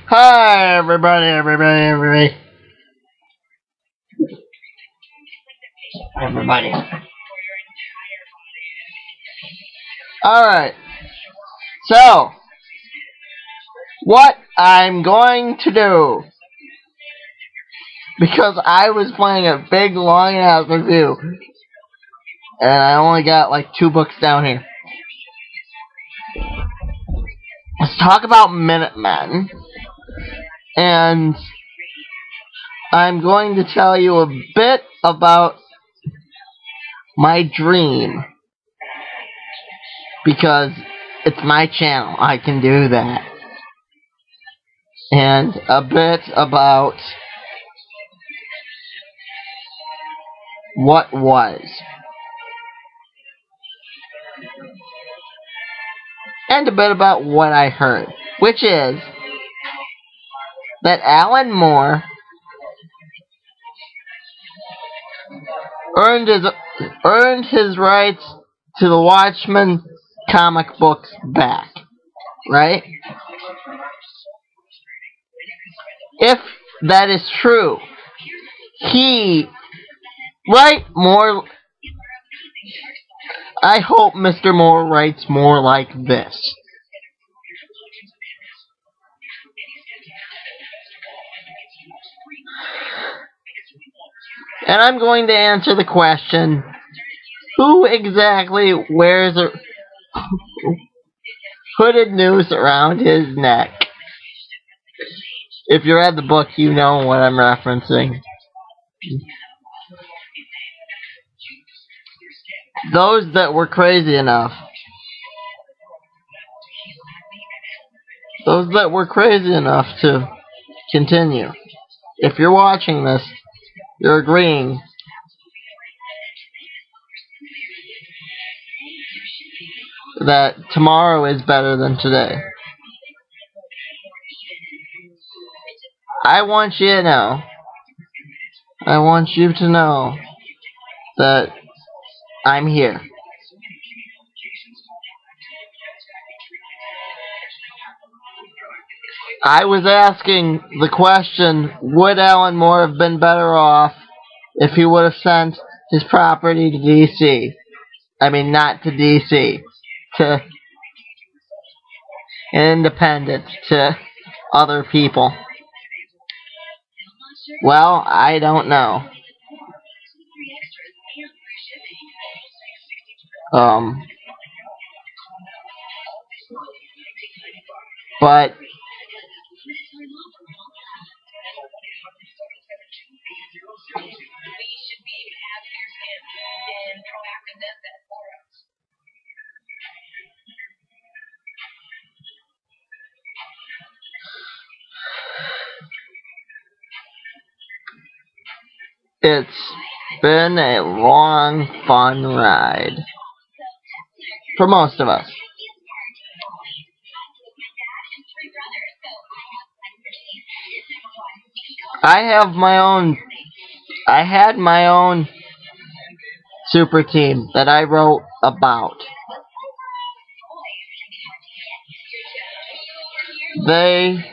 Hi, everybody. Everybody. Alright, so, what I'm going to do, because I was playing a big, long-ass review, and I only got like 2 books down here. Let's talk about Minutemen, and I'm going to tell you a bit about my dream, because it's my channel, I can do that. And a bit about what was. And a bit about what I heard. Which is that Alan Moore earned his rights to the Watchmen comic books back. Right? If that is true, I hope Mr. Moore writes more like this. And I'm going to answer the question, who exactly wears a hooded noose around his neck? If you read the book, you know what I'm referencing. Those that were crazy enough to continue. If you're watching this, you're agreeing that tomorrow is better than today. I want you to know that I'm here. I was asking the question, would Alan Moore have been better off if he would have sent his property to DC? I mean, not to DC, to Independent, to other people. Well, I don't know. But it's been a long, fun ride. For most of us. I had my own super team that I wrote about. They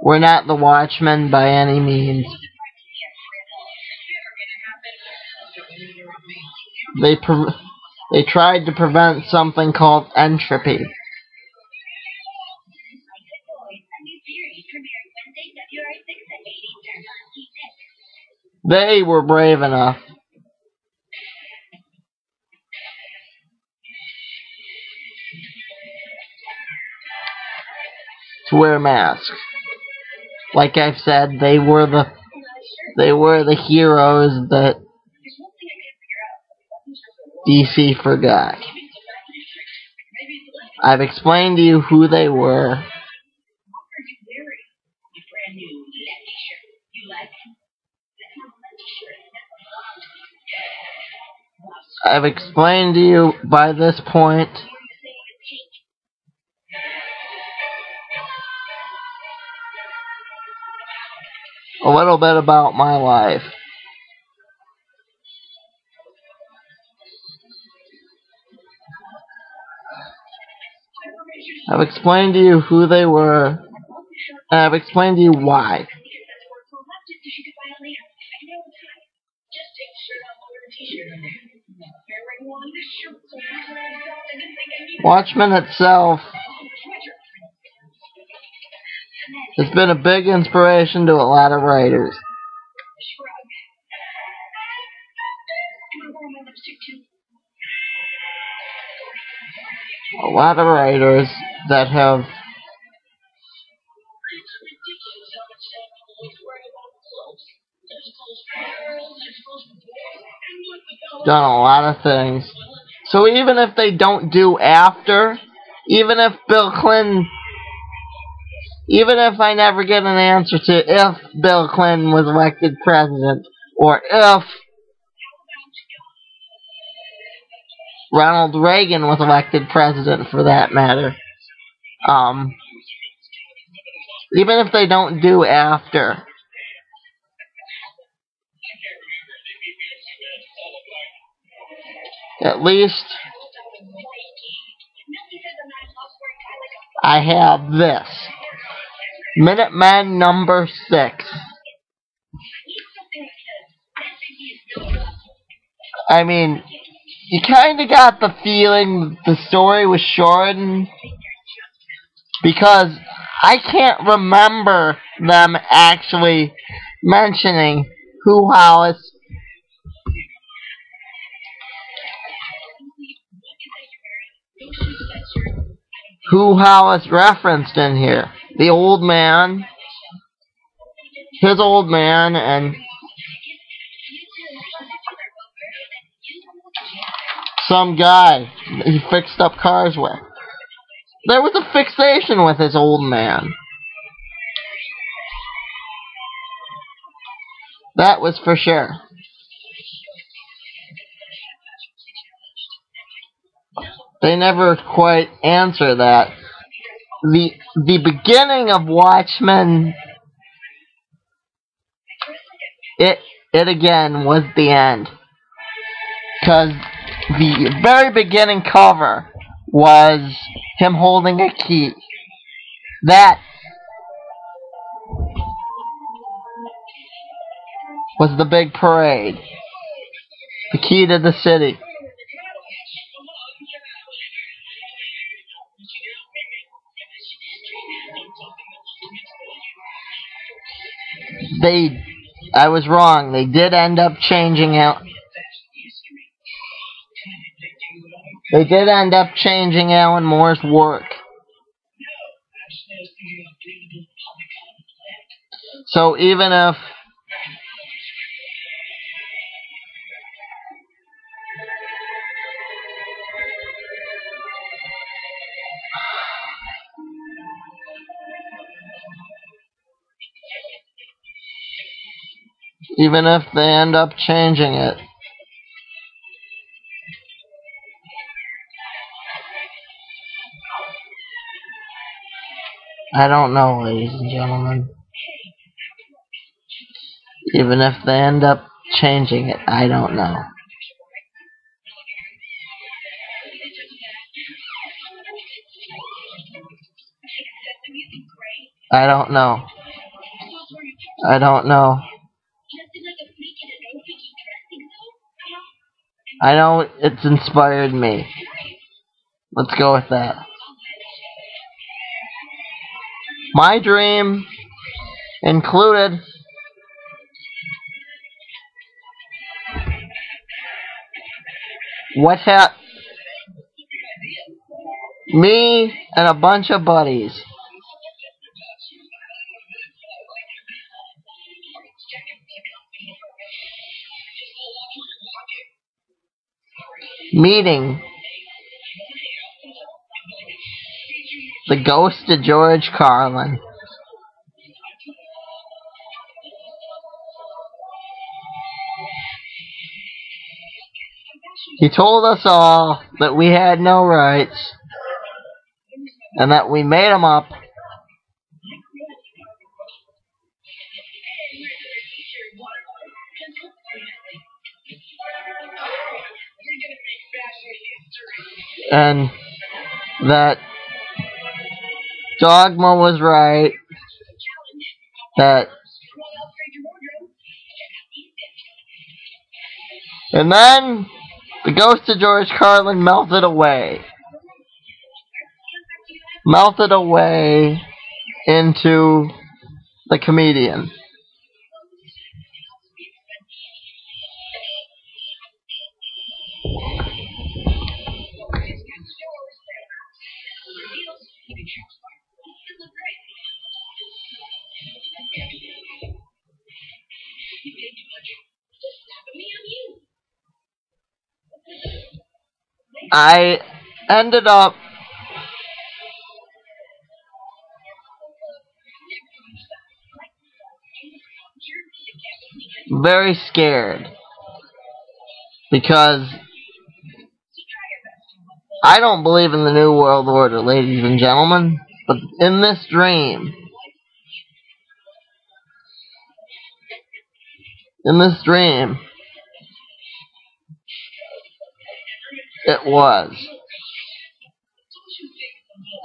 were not the Watchmen by any means. They tried to prevent something called entropy. They were brave enough to wear masks. Like I've said, they were the heroes that DC forgot. I've explained to you who they were. I've explained to you by this point a little bit about my life. I've explained to you who they were And I've explained to you why. Watchmen itself has been a big inspiration to a lot of writers. A lot of writers that have done a lot of things. So even if they don't do after, even if Bill Clinton, even if I never get an answer to if Bill Clinton was elected president, or if Ronald Reagan was elected president for that matter, even if they don't do after, at least I have this. Minutemen number 6. I mean, you kind of got the feeling the story was shortened because I can't remember them actually mentioning who Wallace referenced in here. The old man, his old man, and some guy he fixed up cars with. There was a fixation with his old man. That was for sure. They never quite answer that. The beginning of Watchmen, it again was the end. Because the very beginning cover was him holding a key. That was the big parade. The key to the city. I was wrong. They did end up changing out. They did end up changing Alan Moore's work. So even if they end up changing it, I don't know, ladies and gentlemen. Even if they end up changing it, I don't know. I don't know. I don't know. I know it's inspired me. Let's go with that. My dream included me and a bunch of buddies meeting the ghost of George Carlin. He told us all that we had no rights and that we made them up. And that Dogma was right That, and then the ghost of George Carlin melted away. Melted away into the comedian. I ended up very scared because I don't believe in the New World Order, ladies and gentlemen, but in this dream, it was.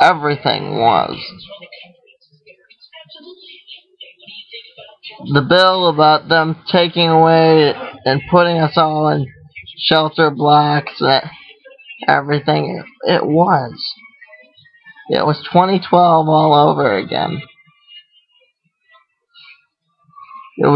Everything was. The bill about them taking away and putting us all in shelter blocks, everything, it was. It was 2012 all over again. It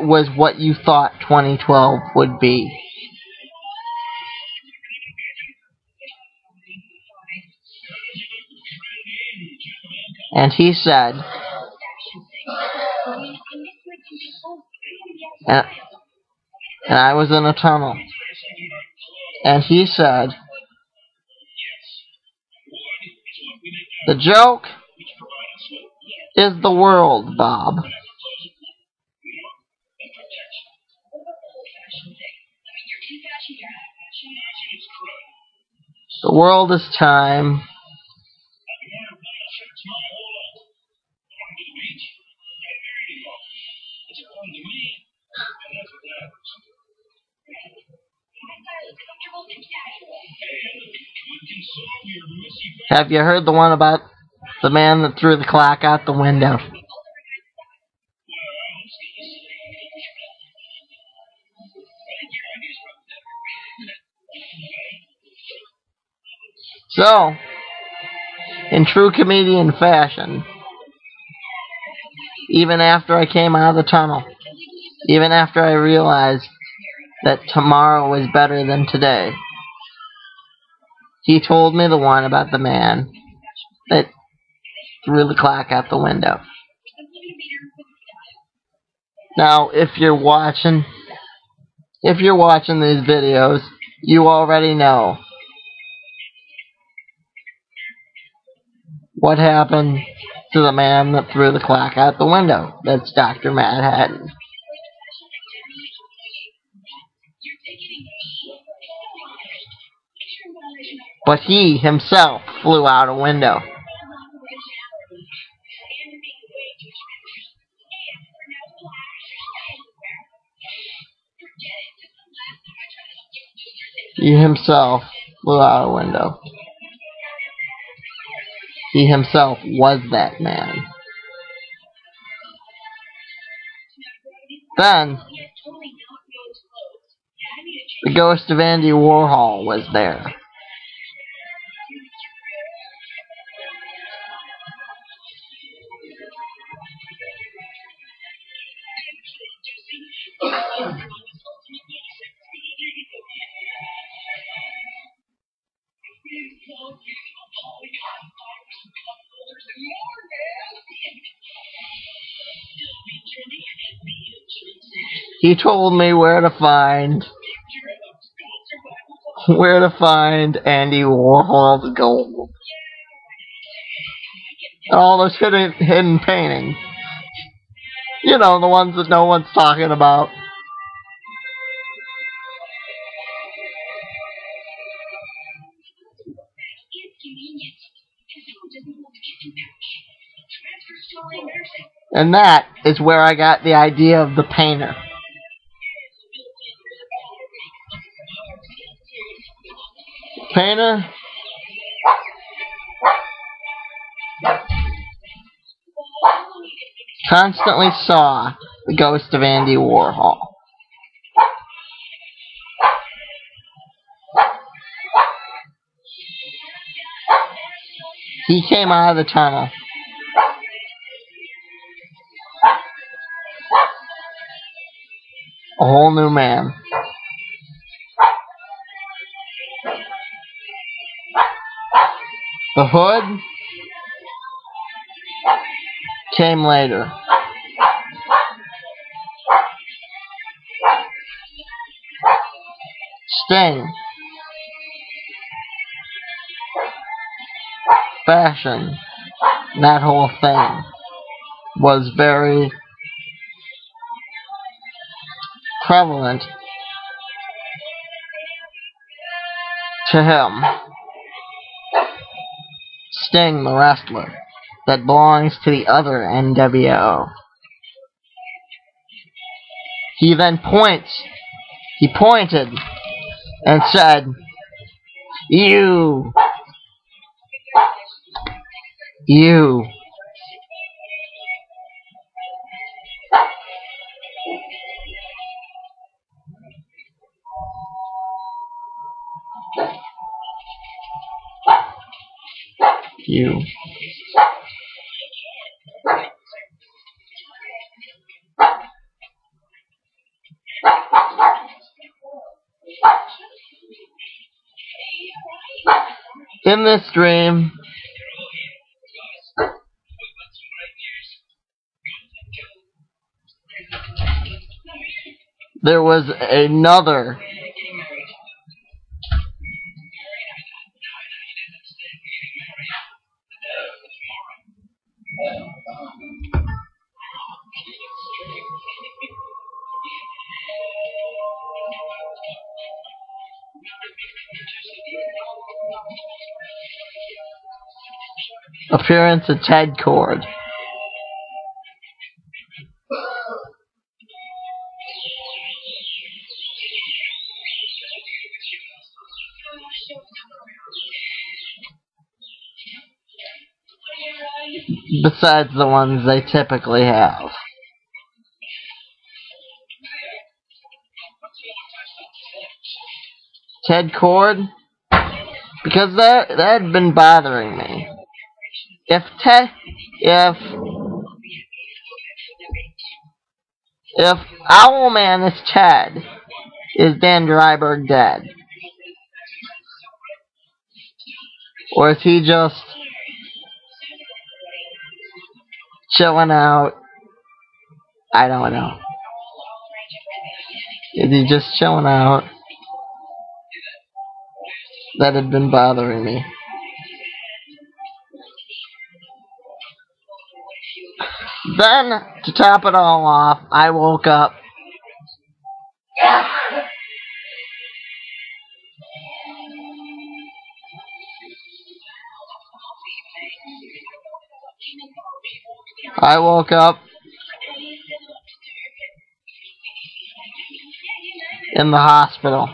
was what you thought 2012 would be. And he said, and I was in a tunnel, and he said, the joke is the world, Bob. The world is time. Have you heard the one about the man that threw the clock out the window? So, in true comedian fashion, even after I came out of the tunnel, even after I realized that tomorrow was better than today, he told me the one about the man that threw the clock out the window. Now, if you're watching these videos, you already know what happened to the man that threw the clock out the window. That's Dr. Mad Hatton. But he himself flew out a window. He himself flew out a window. He himself was that man. Then, the ghost of Andy Warhol was there. He told me where to find Andy Warhol's gold. And all those hidden paintings. You know, the ones that no one's talking about. And that is where I got the idea of the painter. Painter constantly saw the ghost of Andy Warhol. He came out of the tunnel. A whole new man. The hood came later. Sting. Fashion. That whole thing was very prevalent to him. Sting, the wrestler, that belongs to the other NWO. He then pointed and said, You. You. In this dream, there was another appearance of Ted Cord. Besides the ones they typically have. Ted Cord, because that had been bothering me. If Owlman is Ted, is Dan Dreiberg dead? Or is he just chilling out? I don't know. Is he just chilling out? That had been bothering me. Then, to top it all off, I woke up. I woke up in the hospital.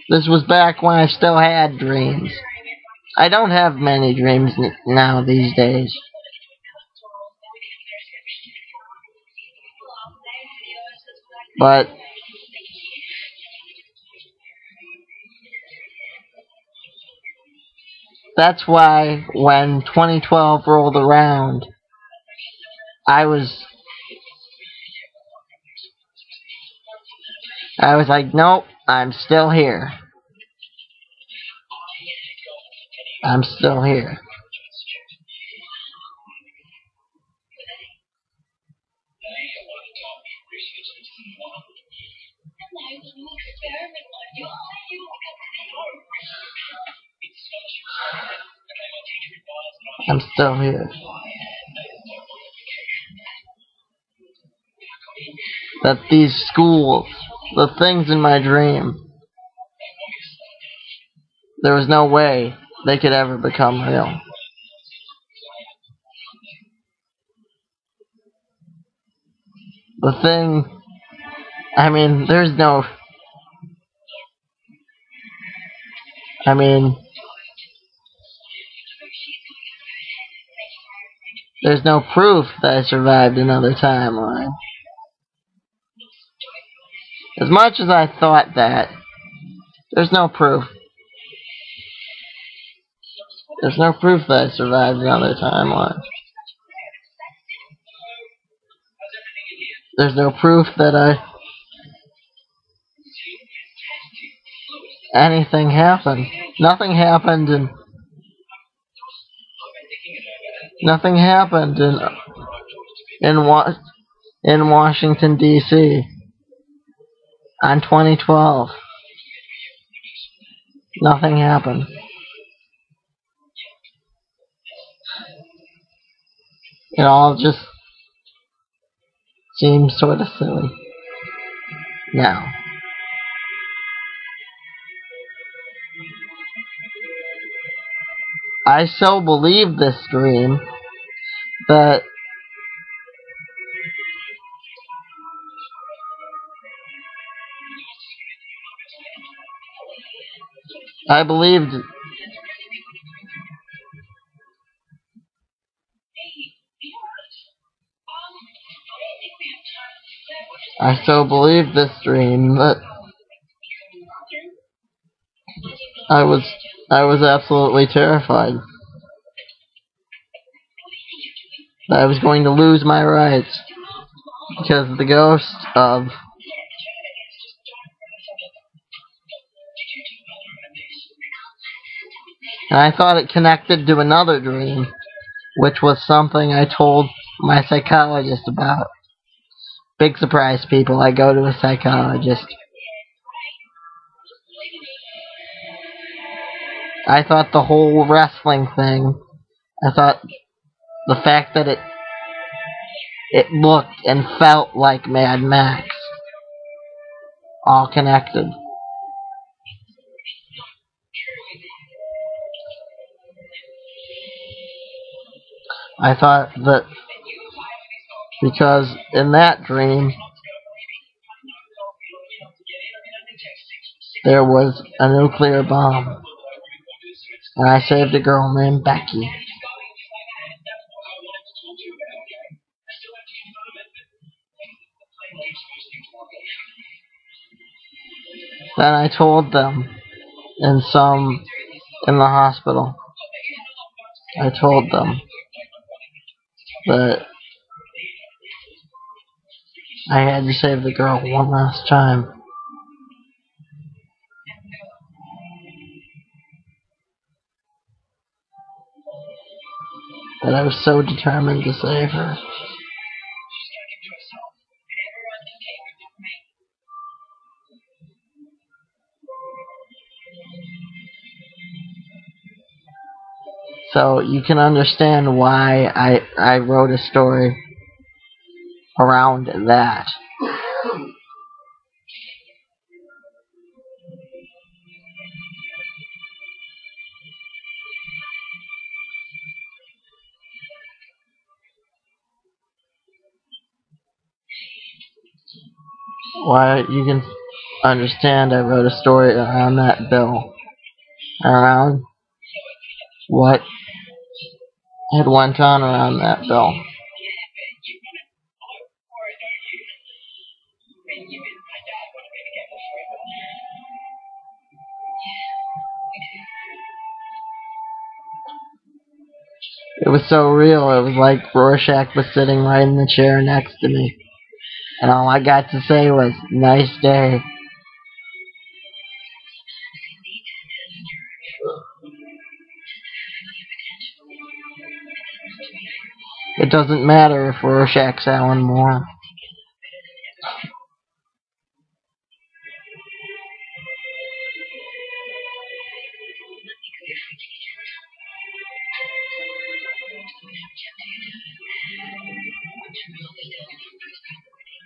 This was back when I still had dreams. I don't have many dreams now these days. But that's why when 2012 rolled around, I was like, nope, I'm still here. I'm still here. I'm still here. That these schools, the things in my dream, there was no way they could ever become real. The thing, I mean, there's no, I mean, There's no proof that I survived another timeline. As much as I thought that, there's no proof. There's no proof that I survived another timeline. There's no proof that anything happened. Nothing happened in Washington D.C. on 2012. Nothing happened. It all just seems sort of silly now. I so believe this dream that I believed I so believed this dream that I was absolutely terrified that I was going to lose my rights because the ghost of and I thought it connected to another dream, which was something I told my psychologist about. Big surprise, people. I go to a psychologist. I thought the whole wrestling thing, I thought the fact that it looked and felt like Mad Max, all connected. I thought that because in that dream there was a nuclear bomb and I saved a girl named Becky. Then I told them in the hospital, I told them that I had to save the girl one last time. That I was so determined to save her. So you can understand why I wrote a story around that. Why you can understand I wrote a story around that bill. Around what had went on around that bill. It was so real, it was like Rorschach was sitting right in the chair next to me. And all I got to say was, nice day. It doesn't matter if Rorschach's Alan Moore.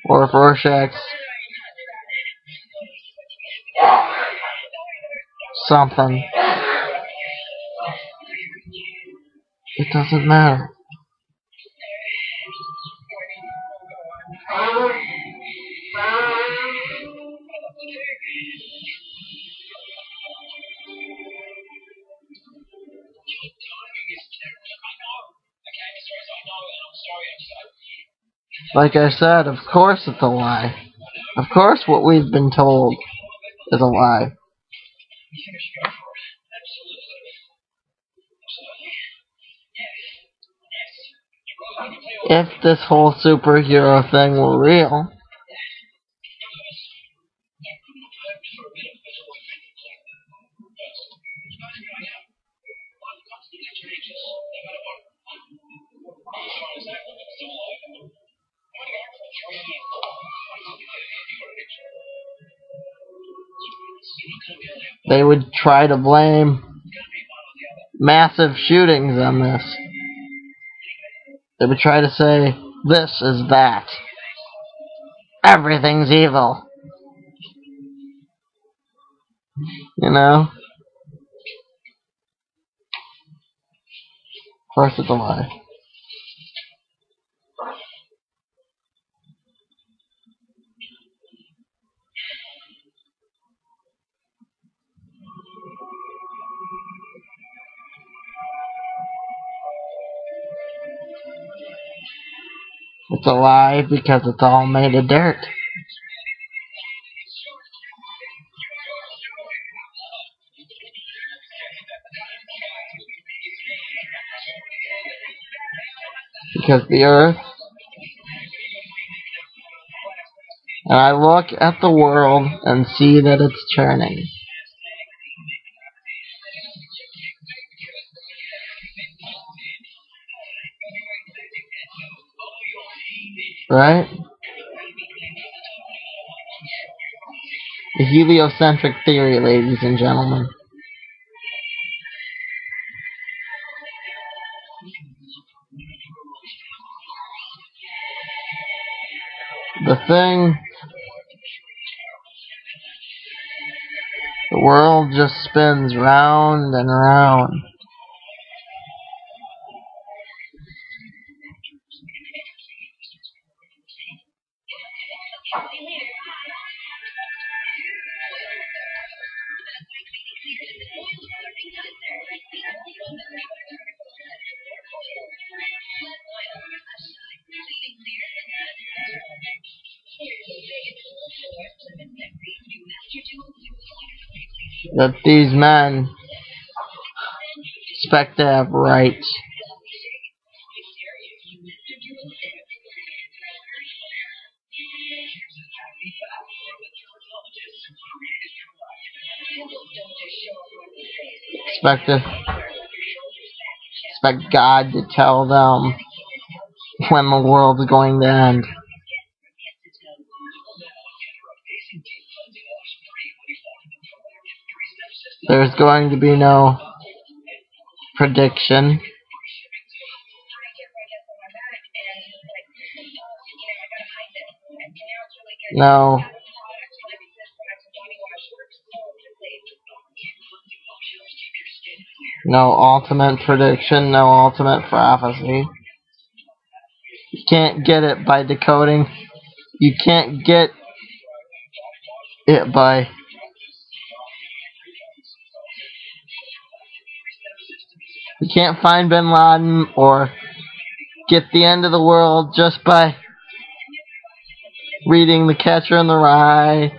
Or if Rorschach's something. It doesn't matter. Like I said, of course it's a lie. Of course what we've been told is a lie. If this whole superhero thing were real, they would try to blame massive shootings on this. They would try to say, this is that. Everything's evil. You know? Of course it's a lie. It's a lie because it's all made of dirt. Because the earth, and I look at the world and see that it's churning. Right? The heliocentric theory, ladies and gentlemen. The world just spins round and round. That these men expect to have rights. Expect God to tell them when the world's going to end. There's going to be no prediction. No ultimate prediction, no ultimate prophecy. You can't get it by decoding. You can't get it by you can't find Bin Laden or get the end of the world just by reading The Catcher in the Rye.